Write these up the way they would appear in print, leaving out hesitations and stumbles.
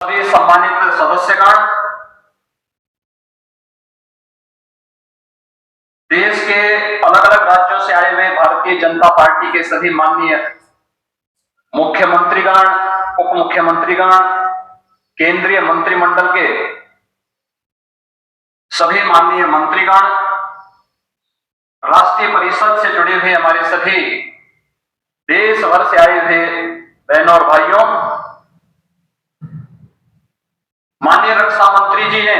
सभी सम्मानित सदस्यगण, देश के अलग अलग राज्यों से आए हुए भारतीय जनता पार्टी के सभी माननीय मुख्यमंत्रीगण, उप मुख्यमंत्रीगण, केंद्रीय मंत्रिमंडल के सभी माननीय मंत्रीगण, राष्ट्रीय परिषद से जुड़े हुए हमारे सभी देश भर से आए हुए बहनों और भाइयों, माननीय रक्षा मंत्री जी ने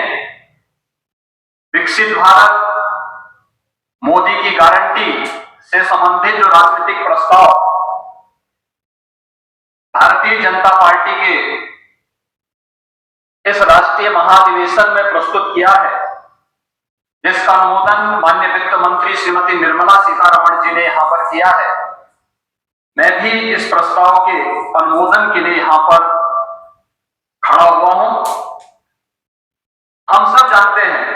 विकसित भारत, मोदी की गारंटी से संबंधित जो राजनीतिक प्रस्ताव भारतीय जनता पार्टी के इस राष्ट्रीय महाधिवेशन में प्रस्तुत किया है, जिसका अनुमोदन माननीय वित्त मंत्री श्रीमती निर्मला सीतारमण जी ने यहां पर किया है। मैं भी इस प्रस्ताव के अनुमोदन के लिए यहां पर खड़ा हुआ हूं। हम सब जानते हैं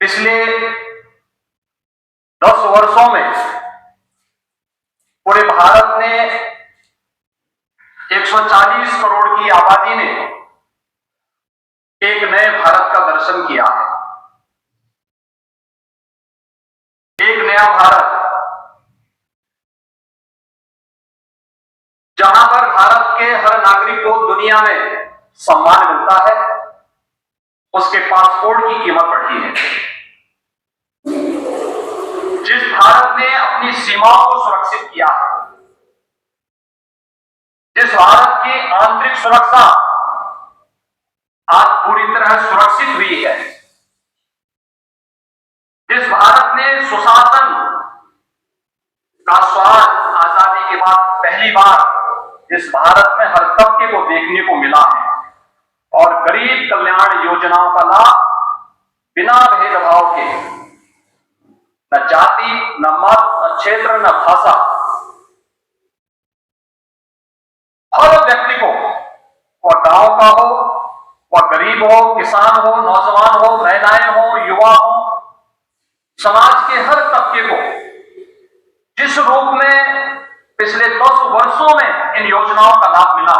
पिछले 10 वर्षों में पूरे भारत ने 140 करोड़ की आबादी ने एक नए भारत का दर्शन किया है। एक नया भारत जहां पर भारत के हर नागरिक को दुनिया में सम्मान मिलता है, उसके पासपोर्ट की कीमत बढ़ी है। जिस भारत ने अपनी सीमाओं को सुरक्षित किया है, जिस भारत की आंतरिक सुरक्षा आज पूरी तरह सुरक्षित हुई है, जिस भारत ने सुशासन का स्वाद आजादी के बाद पहली बार इस भारत में हर तबके को देखने को मिला है और गरीब कल्याण योजनाओं का लाभ बिना भेदभाव के, न जाति, न मत, न क्षेत्र, न भाषा, हर व्यक्ति को, वह गांव का हो, वह गरीब हो, किसान हो, नौजवान हो, महिलाएं हो, युवा हो, समाज के हर तबके को जिस रूप में पिछले 10 वर्षों में इन योजनाओं का लाभ मिला,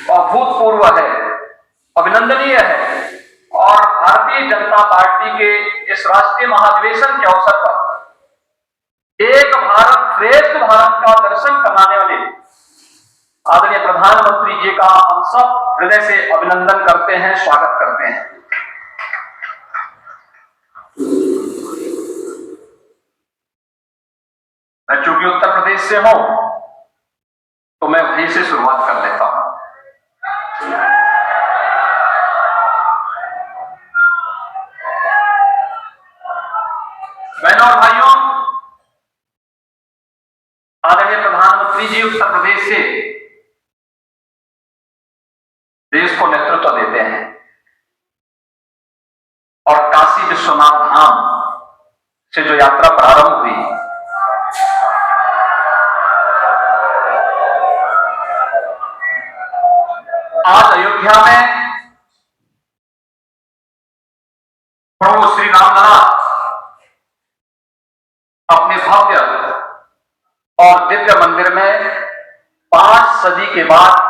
वह अभूतपूर्व है, अभिनंदनीय है। और भारतीय जनता पार्टी के इस राष्ट्रीय महाधिवेशन के अवसर पर एक भारत श्रेष्ठ भारत का दर्शन कराने वाले आदरणीय प्रधानमंत्री जी का हम सब हृदय से अभिनंदन करते हैं, स्वागत करते हैं। मैं चूंकि उत्तर प्रदेश से हूं, तो मैं वहीं से शुरुआत कर लेता हूं। बहनों और भाइयों, आदरणीय प्रधानमंत्री जी उत्तर प्रदेश से देश को नेतृत्व देते हैं और काशी विश्वनाथ धाम से जो यात्रा प्रारंभ हुई, आज अयोध्या में प्रभु श्री रामलला अपने भव्य और दिव्य मंदिर में 5 सदी के बाद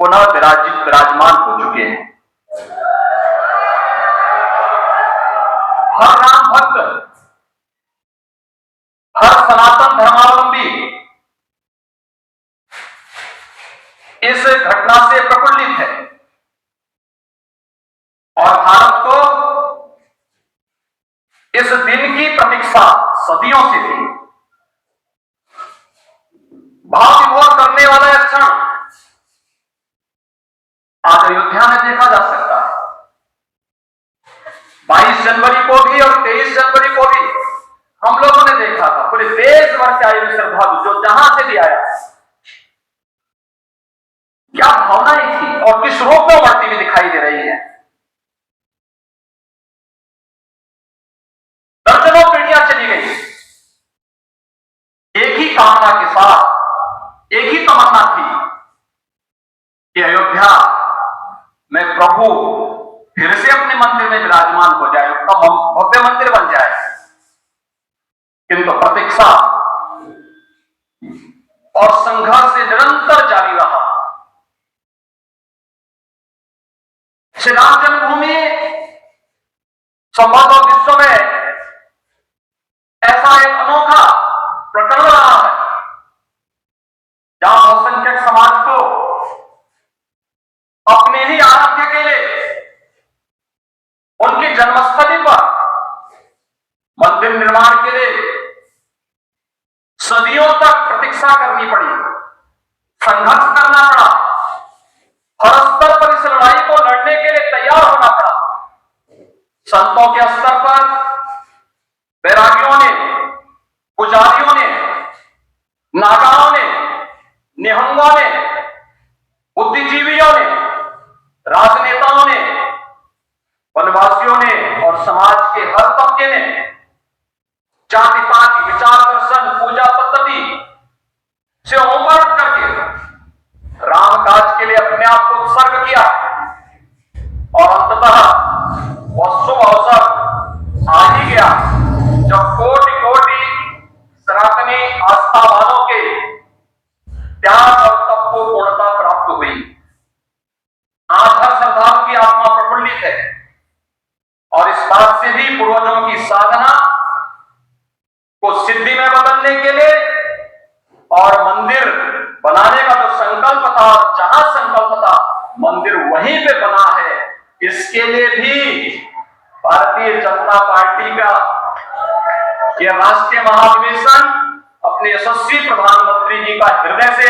पुनः विराजमान हो चुके हैं। हर राम भक्त, हर सनातन धर्मावलंबी इस घटना से प्रफुल्लित है और भारत को इस दिन की प्रतीक्षा सदियों से थी। भाव विभोर करने वाला यह क्षण आज अयोध्या में देखा जा सकता है। 22 जनवरी को भी और 23 जनवरी को भी हम लोगों ने देखा था, पूरे देश भर से आए हुए श्रद्धालु जो जहां से भी आया, क्या भावनाएं थी और किस रूप में बढ़ती हुई दिखाई दे रही है। दर्जनों पीढ़ियां चली गई, एक ही कामना के साथ, एक ही तमन्ना थी कि अयोध्या में प्रभु फिर से अपने मंदिर में विराजमान हो जाए, उसका भव्य मंदिर बन जाए। किंतु प्रतीक्षा और संघर्ष निरंतर जारी रहा। श्री राम जन्मभूमि संभवतः विश्व में ऐसा एक अनोखा प्रकरण रहा है जहां बहुसंख्यक समाज को अपने ही आराध्य के लिए उनकी जन्मस्थली पर मंदिर निर्माण के लिए सदियों तक प्रतीक्षा करनी पड़ी, संघर्ष करना पड़ा, हर स्तर पर इस लड़ाई को लड़ने के लिए तैयार होना पड़ा। संतों के स्तर पर बैरागियों ने, पुजारियों ने, नागाओं ने, निहंगों ने, बुद्धिजीवियों ने, राजनेताओं ने, वनवासियों ने और समाज के हर तबके ने जाति पाति विचार दर्शन पूजा पद्धति से ऊपर उठ करके राम काज के लिए अपने आप को उत्सर्ग किया और अंततः वह शुभ अवसर आ ही गया जब कोटि कोटि सनातनी आस्था वालों के त्याग और तप को पूर्णता प्राप्त हुई। आज हर श्रद्धालु की आत्मा प्रफुल्लित है और इस बात से भी पूर्वजों की साधना को सिद्धि में बदलने के लिए और मंदिर बनाने का जो संकल्प था, जहां संकल्प था मंदिर वहीं पे बना है, इसके लिए भी भारतीय जनता पार्टी का यह राष्ट्रीय महाधिवेशन अपने यशस्वी प्रधानमंत्री जी का हृदय से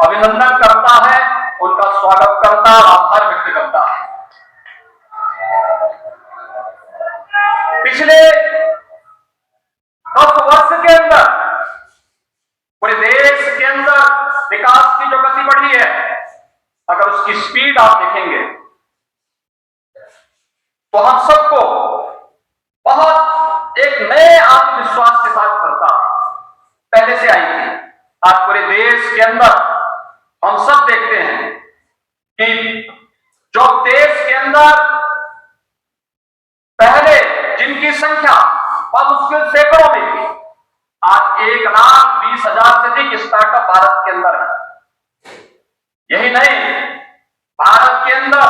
अभिनंदन करता है, उनका स्वागत करता है, आभार व्यक्त करता है। पिछले 10 वर्ष के अंदर पूरे देश के अंदर विकास की जो गति बढ़ी है, अगर उसकी स्पीड आप देखेंगे तो हम सबको बहुत एक नए आत्मविश्वास के साथ भरता पहले से आई थी। आज पूरे देश के अंदर हम सब देखते हैं कि जो देश के अंदर पहले जिनकी संख्या बहुत मुश्किल सैकड़ों में थी, आज 1,20,000 से अधिक स्टार्टअप भारत के अंदर है। यही नहीं, भारत के अंदर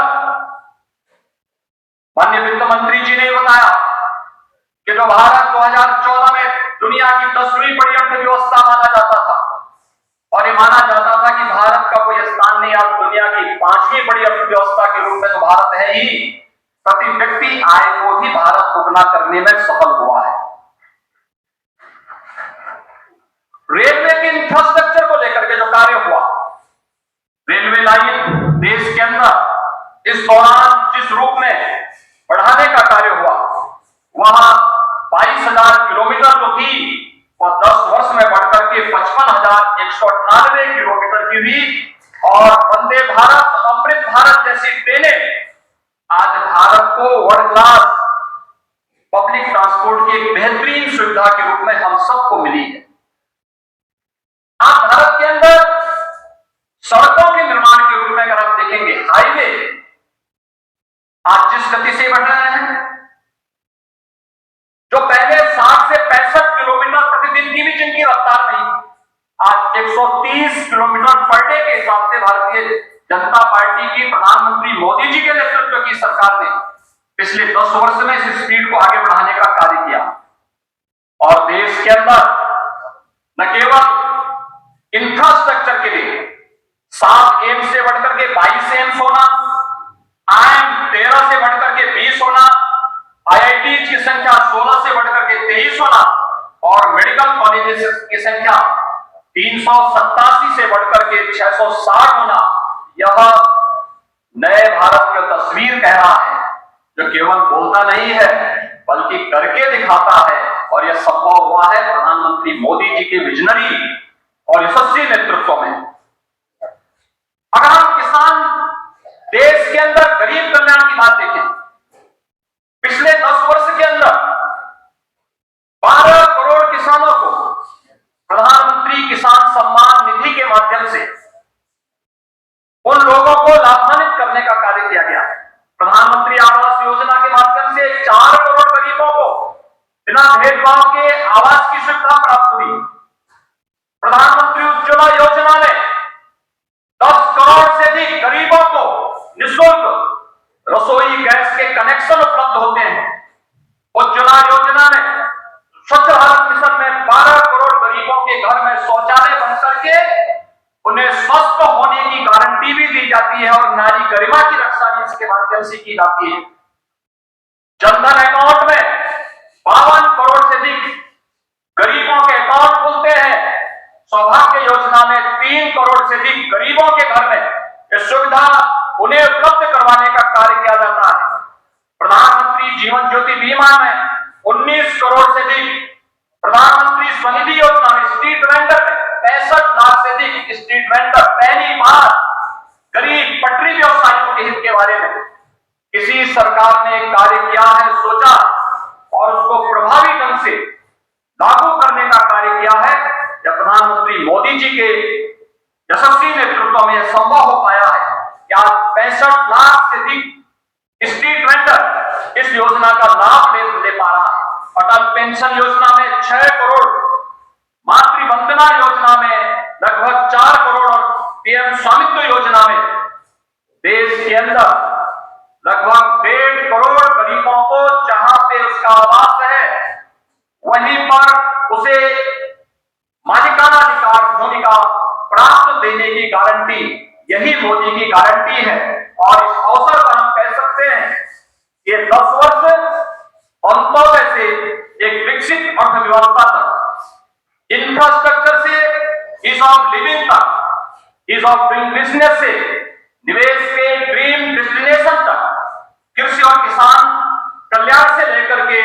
माननीय वित्त मंत्री जी ने बताया कि जो भारत 2014 में दुनिया की 10वीं बड़ी अर्थव्यवस्था माना जाता था और ये माना जाता था कि भारत का कोई स्थान नहीं, आज दुनिया की 5वीं बड़ी अर्थव्यवस्था के रूप में तो भारत है ही, प्रति व्यक्ति आय को भी भारत दोगुना करने में सफल हुआ है। रेलवे के इंफ्रास्ट्रक्चर को लेकर के जो कार्य हुआ, रेलवे लाइन देश के अंदर इस दौरान जिस रूप में बढ़ाने का कार्य हुआ, वहां 22,000 किलोमीटर जो थी वह 10 वर्ष में बढ़कर के 55,198 किलोमीटर की हुई और वंदे भारत, अमृत भारत जैसी ट्रेनें आज भारत को वर्ल्ड क्लास पब्लिक ट्रांसपोर्ट की एक बेहतरीन सुविधा के रूप में हम सबको मिली है। आज भारत के अंदर सड़कों के निर्माण के रूप में अगर आप देखेंगे, हाईवे आज जिस गति से बढ़ रहे हैं, जो पहले 60 से 65 किलोमीटर प्रतिदिन की भी जिनकी रफ्तार नहीं, आज 130 किलोमीटर पर डे के हिसाब से भारतीय जनता पार्टी की प्रधानमंत्री मोदी जी के नेतृत्व की सरकार ने पिछले 10 वर्ष में इस स्पीड को आगे बढ़ाने का कार्य किया और देश के अंदर न केवल इंफ्रास्ट्रक्चर के लिए 7 एम्स से बढ़कर के 22 एम्स होना, आईएम 13 से बढ़कर के 20 होना, आईआईटी की संख्या 16 से बढ़कर के 23 होना और मेडिकल कॉलेजेस की संख्या 387 से बढ़कर के 660 होना, यह नए भारत की तस्वीर कह रहा है, जो केवल बोलता नहीं है बल्कि करके दिखाता है। और यह संभव हुआ है प्रधानमंत्री मोदी जी के विजनरी और यशस्वी नेतृत्व में। अगर हम किसान देश के अंदर गरीब कल्याण की बात देखें, पिछले 10 वर्ष के अंदर 12 करोड़ किसानों को प्रधानमंत्री किसान सम्मान निधि के माध्यम से उन लोगों को लाभान्वित करने का कार्य किया गया। प्रधानमंत्री आवास योजना के माध्यम से 4 करोड़ गरीबों को बिना भेदभाव के आवास की सुविधा प्राप्त हुई। प्रधानमंत्री उज्ज्वला योजना में 10 करोड़ से अधिक गरीबों को निःशुल्क रसोई जाती है और नारी गरिमा की रक्षा भी इसके माध्यम से की जाती है। जनधन अकाउंट में 52 करोड़ से अधिक गरीबों के अकाउंट खुलते हैं। सौभाग्य योजना में 3 करोड़ से अधिक गरीबों के घर में यह सुविधा उन्हें उपलब्ध करवाने का कार्य किया जाता है। प्रधानमंत्री जीवन ज्योति बीमा में 19 करोड़ से अधिक, प्रधानमंत्री स्वनिधि योजना में स्ट्रीट वेंडर में 65 लाख से अधिक स्ट्रीट वेंडर। पहली बार गरीब पटरी व्यवसायियों के हित के बारे में किसी सरकार ने कार्य किया है, सोचा और उसको प्रभावी ढंग से लागू करने का कार्य किया है। यह प्रधानमंत्री मोदी जी के यशस्वी नेतृत्व में संभव हो पाया है। क्या 65 लाख से अधिक स्ट्रीट वेंडर इस योजना का लाभ ले पा रहा है। अटल पेंशन योजना में 6 करोड़, मातृवंदना योजना में लगभग 4 करोड़ और पीएम स्वामित्व योजना में देश के अंदर लगभग 1.5 करोड़ गरीबों को जहां पे उसका आवास है वहीं पर उसे मालिकाना अधिकार भूमिका प्राप्त देने की गारंटी, यही मोदी की गारंटी है। और इस अवसर पर हम कह सकते हैं कि 10 वर्ष अंत्योदय से एक विकसित अर्थव्यवस्था तक, इंफ्रास्ट्रक्चर से ईज ऑफ लिविंग तक, ईज ऑफ डूइंग बिजनेस से निवेश के ड्रीम डेस्टिनेशन तक, कृषि और किसान कल्याण से लेकर के